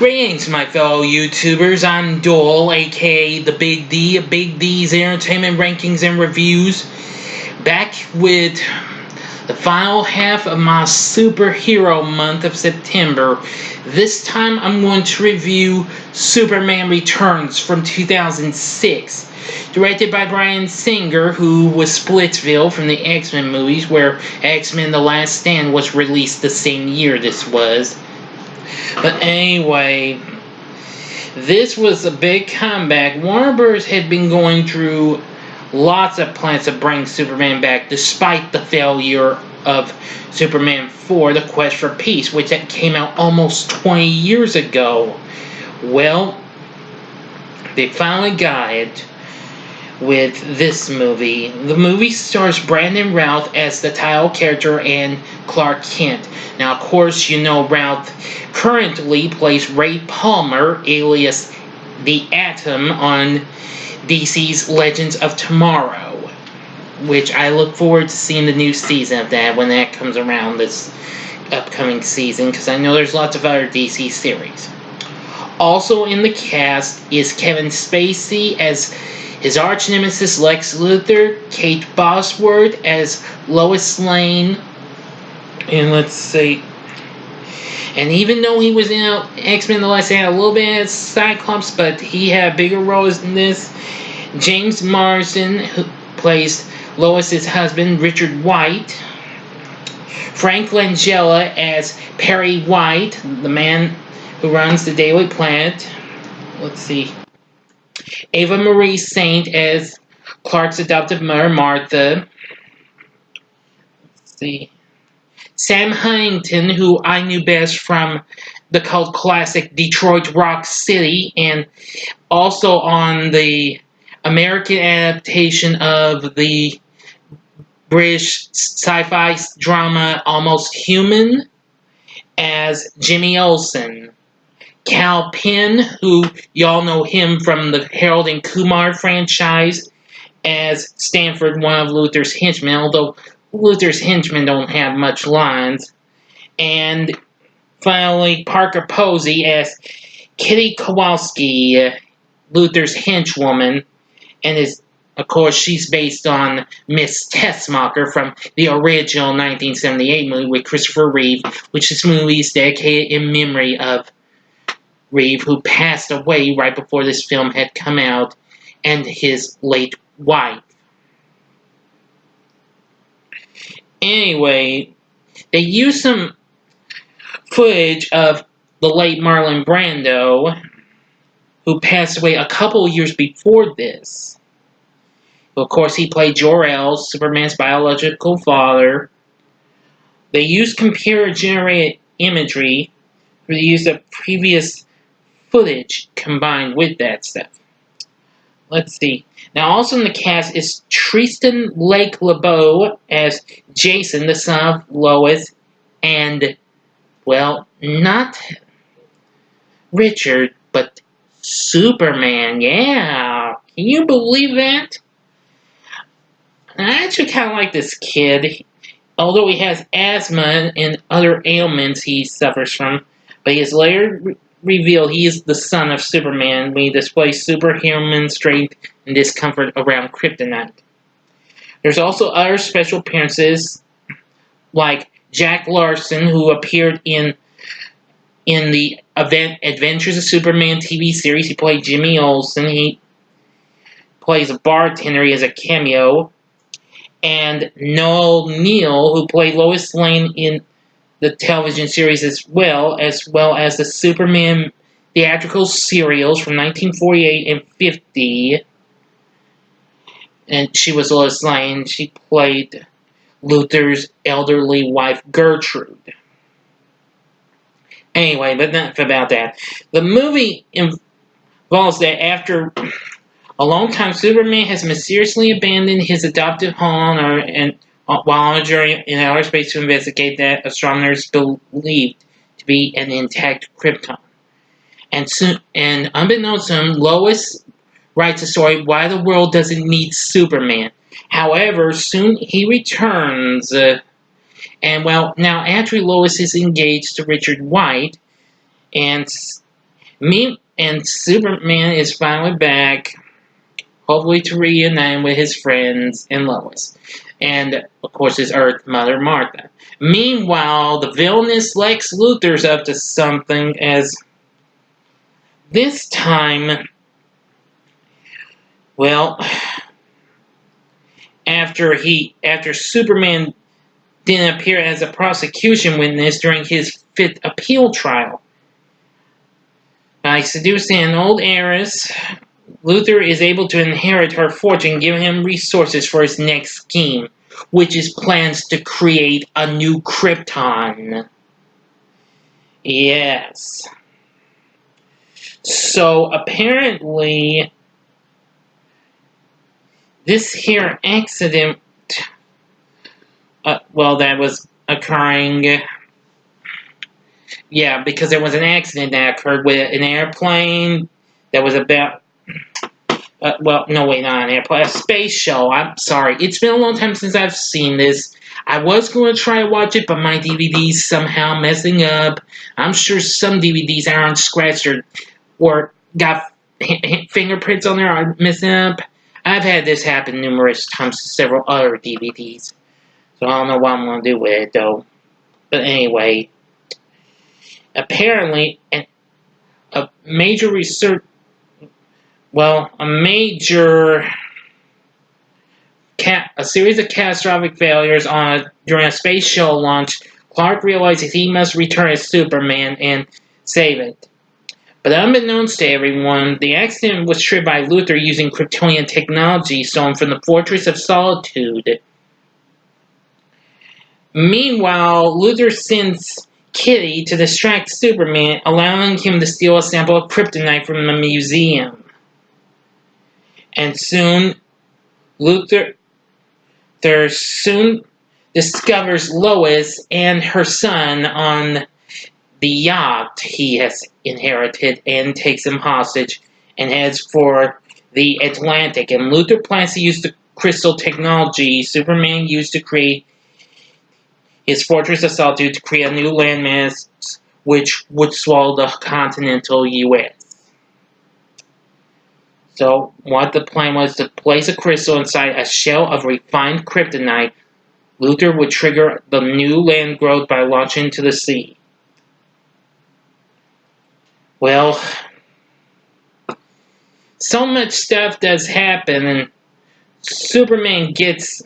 Greetings, my fellow YouTubers. I'm Dole, aka the Big D of Big D's Entertainment Rankings and Reviews, back with the final half of my superhero month of September. This time I'm going to review Superman Returns from 2006, directed by Bryan Singer, who was Splitsville from the X-Men movies, where X-Men The Last Stand was released the same year this was. But anyway, this was a big comeback. Warner Bros. Had been going through lots of plans to bring Superman back, despite the failure of Superman 4, The Quest for Peace, which came out almost 20 years ago. Well, they finally got it with this movie. The movie stars Brandon Routh as the title character and Clark Kent. Now, of course, you know Routh currently plays Ray Palmer, alias the Atom, on DC's Legends of Tomorrow, which I look forward to seeing the new season of that when that comes around this upcoming season, because I know there's lots of other DC series. Also in the cast is Kevin Spacey as his arch-nemesis Lex Luthor, Kate Bosworth as Lois Lane, and let's see. And even though he was in X-Men The Last Stand a little bit as Cyclops, but he had bigger roles in this. James Marsden, who plays Lois's husband, Richard White. Frank Langella as Perry White, the man who runs the Daily Planet. Let's see. Ava Marie Saint as Clark's adoptive mother, Martha. Let's see. Sam Huntington, who I knew best from the cult classic Detroit Rock City, and also on the American adaptation of the British sci-fi drama Almost Human, as Jimmy Olsen. Cal Penn, who y'all know him from the Harold and Kumar franchise, as Stanford, one of Luthor's henchmen, although Luthor's henchmen don't have much lines. And finally, Parker Posey as Kitty Kowalski, Luthor's henchwoman, and of course, she's based on Miss Tessmacher from the original 1978 movie with Christopher Reeve, which this movie is dedicated in memory of Reeve, who passed away right before this film had come out, and his late wife. Anyway, they used some footage of the late Marlon Brando, who passed away a couple years before this. Of course, he played Jor-El, Superman's biological father. They used computer-generated imagery for the use of previous footage combined with that stuff. Let's see. Now, also in the cast is Tristan Lake LeBeau as Jason, the son of Lois, and, well, not Richard, but Superman. Yeah. Can you believe that? I actually kind of like this kid, although he has asthma and other ailments he suffers from, but he is later revealed he is the son of Superman when he displays superhuman strength and discomfort around kryptonite. There's also other special appearances, like Jack Larson, who appeared in the Adventures of Superman TV series. He played Jimmy Olsen. He plays a bartender. He has a cameo. And Noel Neill, who played Lois Lane in the television series as well as the Superman theatrical serials from 1948 and 50. And she was Lois Lane. She played Luthor's elderly wife, Gertrude. Anyway, but enough about that. The movie involves that after a long time, Superman has mysteriously abandoned his adoptive home while on a journey in outer space to investigate that astronomers believed to be an intact Krypton. And unbeknownst to him, Lois writes a story why the world doesn't need Superman. However, soon he returns, and well, now actually Lois is engaged to Richard White, and Me and Superman is finally back, hopefully to reunite with his friends and Lois. And, of course, his Earth Mother, Martha. Meanwhile, the villainous Lex Luthor's up to something, as this time, well, after Superman didn't appear as a prosecution witness during his 5th appeal trial. By seducing an old heiress, Luthor is able to inherit her fortune, giving him resources for his next scheme, which is plans to create a new Krypton. Yes. So apparently, this here accident, that was occurring. Yeah, because there was an accident that occurred with an airplane that was about. No, wait, not an airplane, a space shuttle. I'm sorry. It's been a long time since I've seen this. I was going to try to watch it, but my DVD's somehow messing up. I'm sure some DVDs aren't scratched or got fingerprints on there are messing up. I've had this happen numerous times to several other DVDs. So I don't know what I'm going to do with it, though. But anyway, apparently, a major research. Well, a series of catastrophic failures during a space shuttle launch. Clark realizes he must return as Superman and save it. But unbeknownst to everyone, the accident was triggered by Luthor using Kryptonian technology stolen from the Fortress of Solitude. Meanwhile, Luthor sends Kitty to distract Superman, allowing him to steal a sample of kryptonite from the museum. And soon, Luthor soon discovers Lois and her son on the yacht he has inherited and takes him hostage and heads for the Atlantic. And Luthor plans to use the crystal technology Superman used to create his Fortress of Solitude to create a new landmass which would swallow the continental U.S. So, what the plan was to place a crystal inside a shell of refined kryptonite. Luthor would trigger the new land growth by launching into the sea. Well, so much stuff does happen, and Superman gets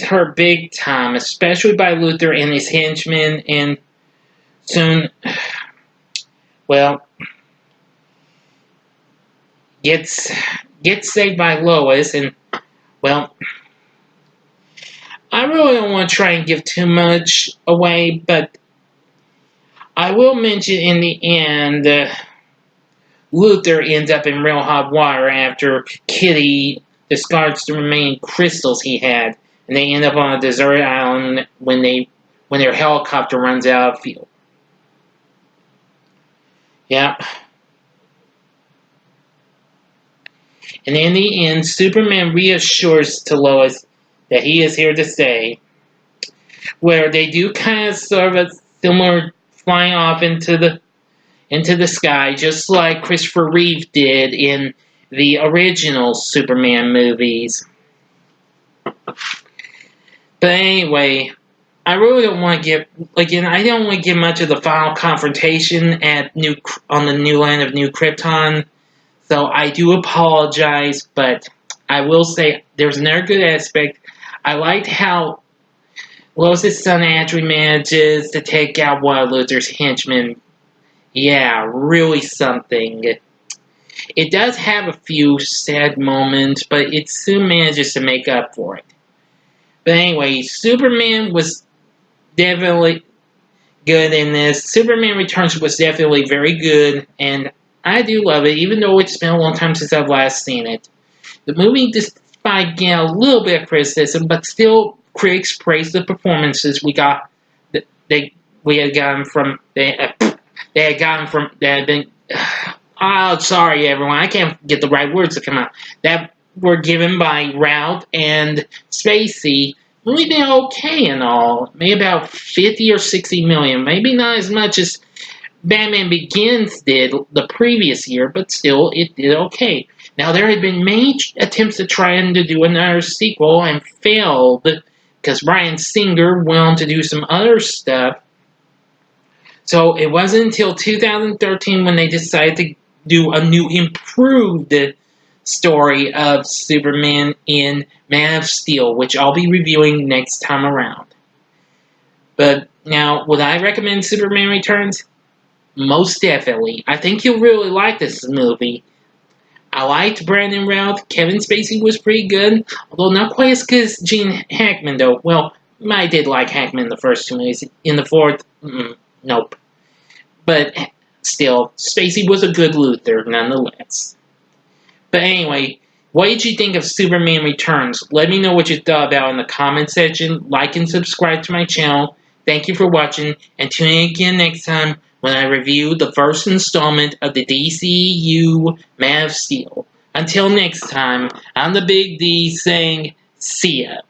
hurt big time, especially by Luthor and his henchmen, and soon, gets saved by Lois, and, I really don't want to try and give too much away, but I will mention in the end, Luthor ends up in real hot water after Kitty discards the remaining crystals he had, and they end up on a deserted island when their helicopter runs out of fuel. Yep. And in the end, Superman reassures to Lois that he is here to stay, where they do kind of sort of a similar flying off into the sky, just like Christopher Reeve did in the original Superman movies. But anyway, I really don't want to I don't want to give much of the final confrontation on the new land of New Krypton. So I do apologize, but I will say there's another good aspect. I liked how Lois' son actually manages to take out one of Luthor's henchmen. Yeah, really something. It does have a few sad moments, but it soon manages to make up for it. But anyway, Superman was definitely good in this. Superman Returns was definitely very good, and I do love it, even though it's been a long time since I've last seen it. The movie, despite getting a little bit of criticism, but still critics praised the performances we had gotten from oh, sorry everyone, I can't get the right words to come out. That were given by Routh and Spacey. Really been okay and all. Maybe about 50 or 60 million. Maybe not as much as Batman Begins did the previous year, but still it did okay. Now there had been many attempts to try and to do another sequel and failed because Bryan Singer went on to do some other stuff. So it wasn't until 2013 when they decided to do a new improved story of Superman in Man of Steel, which I'll be reviewing next time around. But now, would I recommend Superman Returns? Most definitely. I think you'll really like this movie. I liked Brandon Routh. Kevin Spacey was pretty good, although not quite as good as Gene Hackman, though. Well, I did like Hackman in the first two movies. In the fourth, nope. But still, Spacey was a good Luthor, nonetheless. But anyway, what did you think of Superman Returns? Let me know what you thought about in the comment section. Like and subscribe to my channel. Thank you for watching, and tune in again next time when I review the first installment of the DCU Man of Steel. Until next time, I'm the Big D saying, see ya.